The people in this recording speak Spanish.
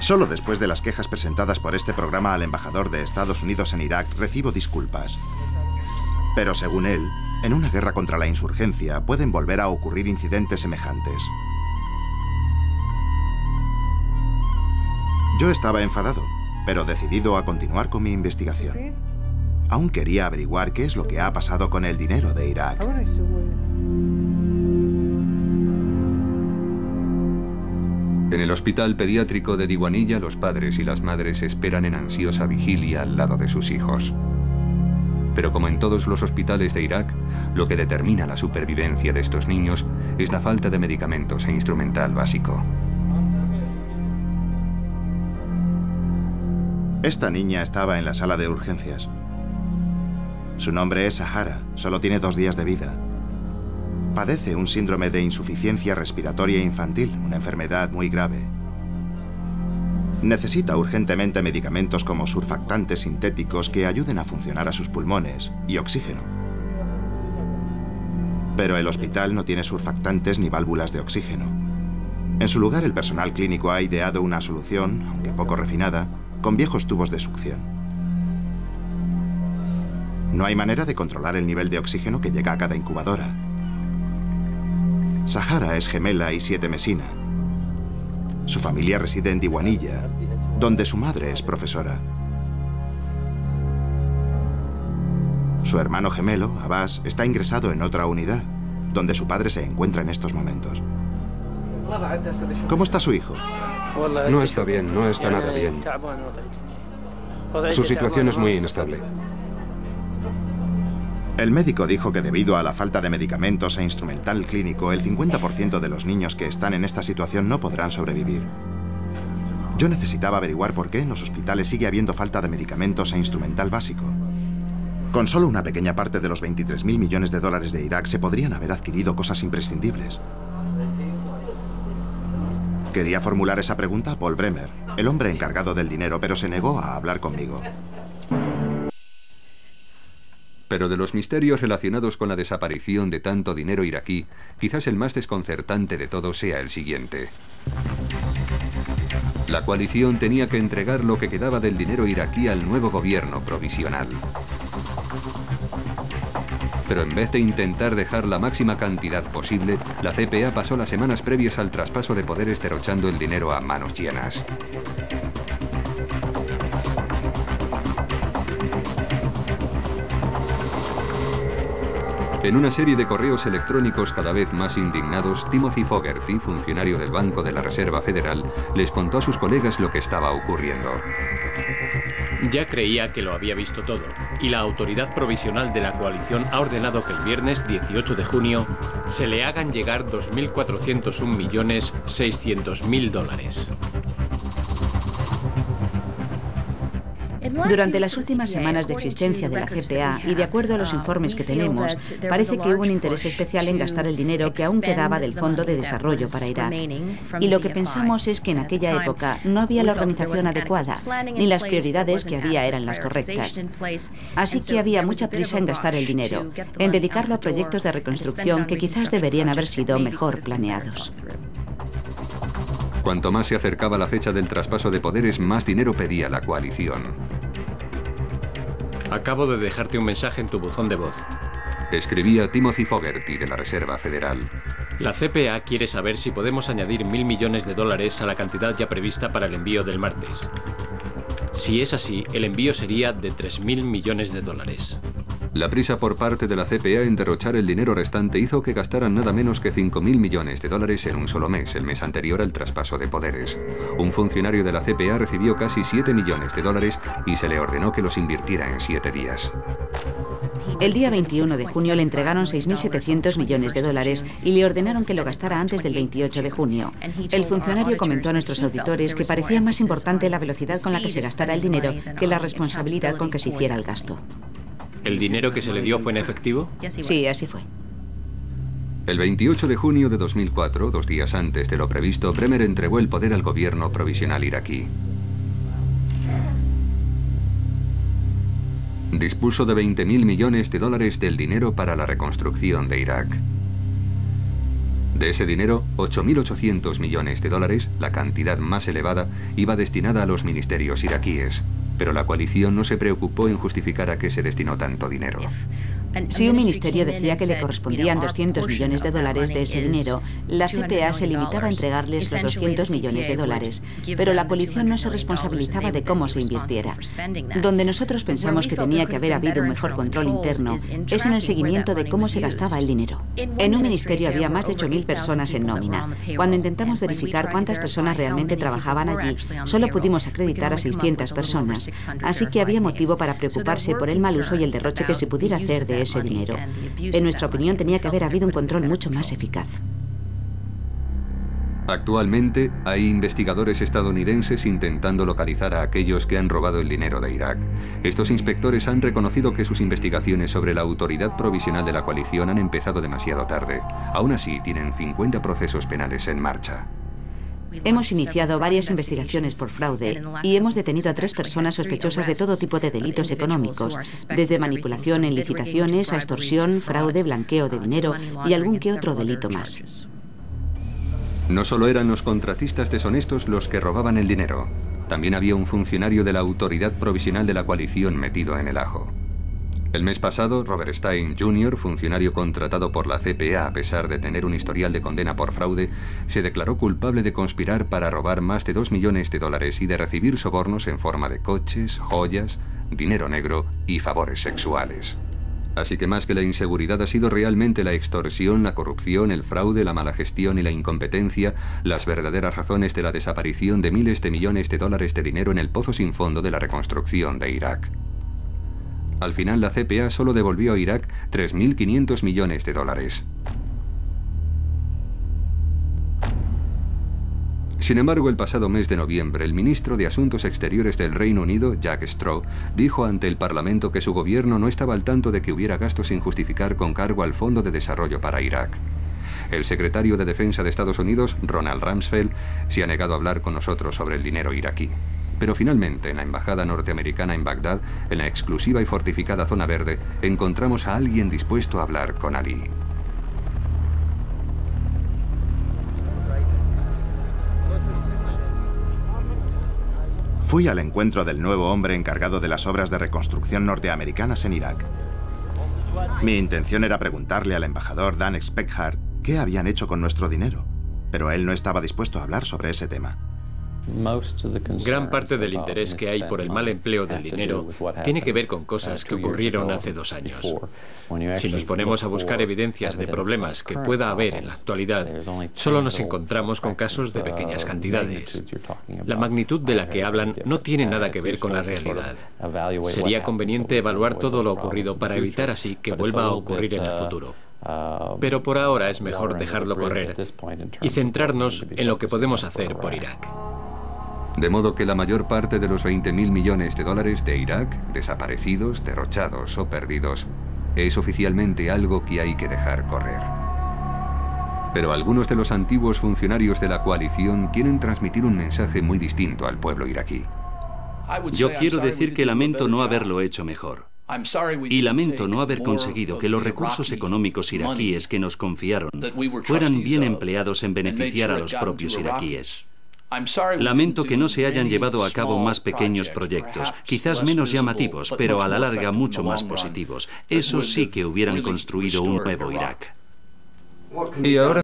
Solo después de las quejas presentadas por este programa al embajador de Estados Unidos en Irak recibo disculpas. Pero según él, en una guerra contra la insurgencia pueden volver a ocurrir incidentes semejantes. Yo estaba enfadado, pero decidido a continuar con mi investigación. Aún quería averiguar qué es lo que ha pasado con el dinero de Irak. En el hospital pediátrico de Diwaniyah, los padres y las madres esperan en ansiosa vigilia al lado de sus hijos. Pero como en todos los hospitales de Irak, lo que determina la supervivencia de estos niños es la falta de medicamentos e instrumental básico. Esta niña estaba en la sala de urgencias. Su nombre es Sahara, solo tiene 2 días de vida. Padece un síndrome de insuficiencia respiratoria infantil, una enfermedad muy grave. Necesita urgentemente medicamentos como surfactantes sintéticos que ayuden a funcionar a sus pulmones y oxígeno. Pero el hospital no tiene surfactantes ni válvulas de oxígeno. En su lugar, el personal clínico ha ideado una solución, aunque poco refinada, con viejos tubos de succión. No hay manera de controlar el nivel de oxígeno que llega a cada incubadora. Sahara es gemela y sietemesina. Su familia reside en Diwaniyah, donde su madre es profesora. Su hermano gemelo, Abbas, está ingresado en otra unidad, donde su padre se encuentra en estos momentos. ¿Cómo está su hijo? No está bien, no está nada bien. Su situación es muy inestable. El médico dijo que debido a la falta de medicamentos e instrumental clínico, el 50% de los niños que están en esta situación no podrán sobrevivir. Yo necesitaba averiguar por qué en los hospitales sigue habiendo falta de medicamentos e instrumental básico. Con solo una pequeña parte de los 23.000 millones de dólares de Irak se podrían haber adquirido cosas imprescindibles. Quería formular esa pregunta a Paul Bremer, el hombre encargado del dinero, pero se negó a hablar conmigo. Pero de los misterios relacionados con la desaparición de tanto dinero iraquí, quizás el más desconcertante de todos sea el siguiente. La coalición tenía que entregar lo que quedaba del dinero iraquí al nuevo gobierno provisional. Pero en vez de intentar dejar la máxima cantidad posible, la CPA pasó las semanas previas al traspaso de poderes derrochando el dinero a manos llenas. En una serie de correos electrónicos cada vez más indignados, Timothy Fogarty, funcionario del Banco de la Reserva Federal, les contó a sus colegas lo que estaba ocurriendo. Ya creía que lo había visto todo, y la autoridad provisional de la coalición ha ordenado que el viernes 18 de junio se le hagan llegar 2.401.600.000 dólares. Durante las últimas semanas de existencia de la CPA, y de acuerdo a los informes que tenemos, parece que hubo un interés especial en gastar el dinero que aún quedaba del Fondo de Desarrollo para Irak. Y lo que pensamos es que en aquella época no había la organización adecuada, ni las prioridades que había eran las correctas. Así que había mucha prisa en gastar el dinero, en dedicarlo a proyectos de reconstrucción que quizás deberían haber sido mejor planeados. Cuanto más se acercaba la fecha del traspaso de poderes, más dinero pedía la coalición. Acabo de dejarte un mensaje en tu buzón de voz. Escribía Timothy Fogarty de la Reserva Federal. La CPA quiere saber si podemos añadir 1.000 millones de dólares a la cantidad ya prevista para el envío del martes. Si es así, el envío sería de 3.000 millones de dólares. La prisa por parte de la CPA en derrochar el dinero restante hizo que gastaran nada menos que 5.000 millones de dólares en un solo mes, el mes anterior al traspaso de poderes. Un funcionario de la CPA recibió casi 7 millones de dólares y se le ordenó que los invirtiera en 7 días. El día 21 de junio le entregaron 6.700 millones de dólares y le ordenaron que lo gastara antes del 28 de junio. El funcionario comentó a nuestros auditores que parecía más importante la velocidad con la que se gastara el dinero que la responsabilidad con que se hiciera el gasto. ¿El dinero que se le dio fue en efectivo? Sí, así fue. El 28 de junio de 2004, 2 días antes de lo previsto, Bremer entregó el poder al gobierno provisional iraquí. Dispuso de 20.000 millones de dólares del dinero para la reconstrucción de Irak. De ese dinero, 8.800 millones de dólares, la cantidad más elevada, iba destinada a los ministerios iraquíes. Pero la coalición no se preocupó en justificar a qué se destinó tanto dinero. Si un ministerio decía que le correspondían 200 millones de dólares de ese dinero, la CPA se limitaba a entregarles los 200 millones de dólares, pero la coalición no se responsabilizaba de cómo se invirtiera. Donde nosotros pensamos que tenía que haber habido un mejor control interno es en el seguimiento de cómo se gastaba el dinero. En un ministerio había más de 8.000 personas en nómina. Cuando intentamos verificar cuántas personas realmente trabajaban allí, solo pudimos acreditar a 600 personas, así que había motivo para preocuparse por el mal uso y el derroche que se pudiera hacer de ese dinero. En nuestra opinión, tenía que haber habido un control mucho más eficaz. Actualmente hay investigadores estadounidenses intentando localizar a aquellos que han robado el dinero de Irak. Estos inspectores han reconocido que sus investigaciones sobre la autoridad provisional de la coalición han empezado demasiado tarde. Aún así, tienen 50 procesos penales en marcha. Hemos iniciado varias investigaciones por fraude y hemos detenido a 3 personas sospechosas de todo tipo de delitos económicos, desde manipulación en licitaciones a extorsión, fraude, blanqueo de dinero y algún que otro delito más. No solo eran los contratistas deshonestos los que robaban el dinero, también había un funcionario de la autoridad provisional de la coalición metido en el ajo. El mes pasado, Robert Stein Jr., funcionario contratado por la CPA a pesar de tener un historial de condena por fraude, se declaró culpable de conspirar para robar más de 2 millones de dólares y de recibir sobornos en forma de coches, joyas, dinero negro y favores sexuales. Así que más que la inseguridad ha sido realmente la extorsión, la corrupción, el fraude, la mala gestión y la incompetencia las verdaderas razones de la desaparición de miles de millones de dólares de dinero en el pozo sin fondo de la reconstrucción de Irak. Al final, la CPA solo devolvió a Irak 3.500 millones de dólares. Sin embargo, el pasado mes de noviembre, el ministro de Asuntos Exteriores del Reino Unido, Jack Straw, dijo ante el Parlamento que su gobierno no estaba al tanto de que hubiera gastos sin justificar con cargo al Fondo de Desarrollo para Irak. El secretario de Defensa de Estados Unidos, Ronald Rumsfeld, se ha negado a hablar con nosotros sobre el dinero iraquí. Pero finalmente, en la embajada norteamericana en Bagdad, en la exclusiva y fortificada zona verde, encontramos a alguien dispuesto a hablar con Ali. Fui al encuentro del nuevo hombre encargado de las obras de reconstrucción norteamericanas en Irak. Mi intención era preguntarle al embajador Dan Speckhard qué habían hecho con nuestro dinero, pero él no estaba dispuesto a hablar sobre ese tema. Gran parte del interés que hay por el mal empleo del dinero tiene que ver con cosas que ocurrieron hace 2 años. Si nos ponemos a buscar evidencias de problemas que pueda haber en la actualidad, solo nos encontramos con casos de pequeñas cantidades. La magnitud de la que hablan no tiene nada que ver con la realidad. Sería conveniente evaluar todo lo ocurrido para evitar así que vuelva a ocurrir en el futuro. Pero por ahora es mejor dejarlo correr y centrarnos en lo que podemos hacer por Irak. De modo que la mayor parte de los 20.000 millones de dólares de Irak, desaparecidos, derrochados o perdidos, es oficialmente algo que hay que dejar correr. Pero algunos de los antiguos funcionarios de la coalición quieren transmitir un mensaje muy distinto al pueblo iraquí. Yo quiero decir que lamento no haberlo hecho mejor. Y lamento no haber conseguido que los recursos económicos iraquíes que nos confiaron fueran bien empleados en beneficiar a los propios iraquíes. Lamento que no se hayan llevado a cabo más pequeños proyectos, quizás menos llamativos, pero a la larga mucho más positivos. Esos sí que hubieran construido un nuevo Irak. Y ahora